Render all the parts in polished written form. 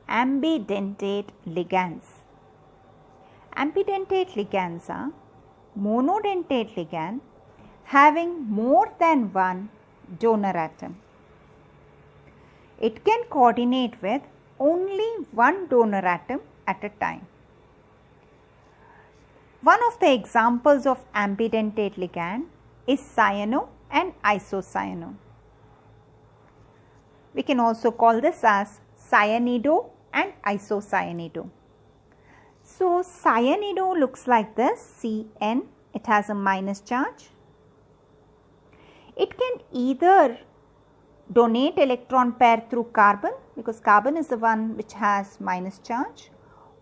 ambidentate ligands. Ambidentate ligands are monodentate ligand having more than one donor atom. It can coordinate with only one donor atom at a time. One of the examples of ambidentate ligand is cyano and isocyano. We can also call this as cyanido and isocyanide. So, cyanido looks like this, Cn, it has a minus charge. It can either donate electron pair through carbon, because carbon is the one which has minus charge,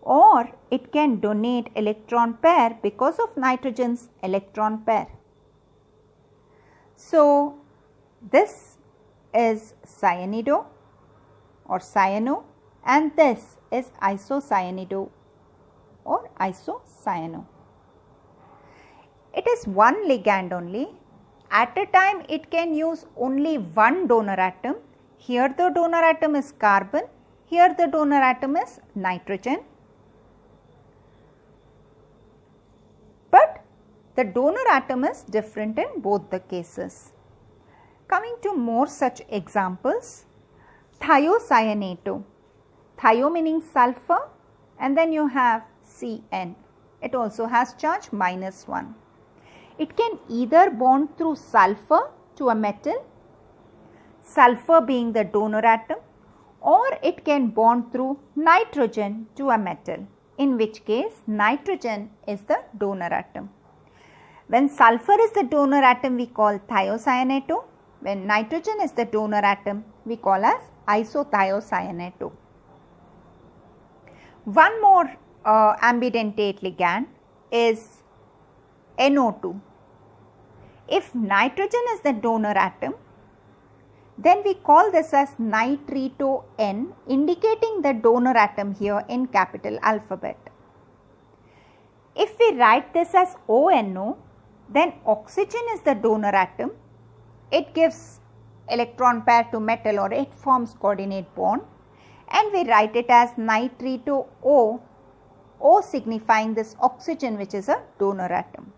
or it can donate electron pair because of nitrogen's electron pair. So, this is cyanido or cyano, and this is isocyanido or isocyano. It is one ligand only. At a time it can use only one donor atom. Here the donor atom is carbon, here the donor atom is nitrogen. But the donor atom is different in both the cases. Coming to more such examples, thiocyanate. Thio meaning sulfur, and then you have Cn. It also has charge -1. It can either bond through sulfur to a metal, sulfur being the donor atom, or it can bond through nitrogen to a metal, in which case nitrogen is the donor atom. When sulfur is the donor atom, we call thiocyanate. When nitrogen is the donor atom, we call as isothiocyanate. One more ambidentate ligand is NO2. If nitrogen is the donor atom, then we call this as nitrito N, indicating the donor atom here in capital alphabet. If we write this as ONO, then oxygen is the donor atom. It gives electron pair to metal, or it forms coordinate bond, and we write it as nitrito O, O signifying this oxygen which is a donor atom.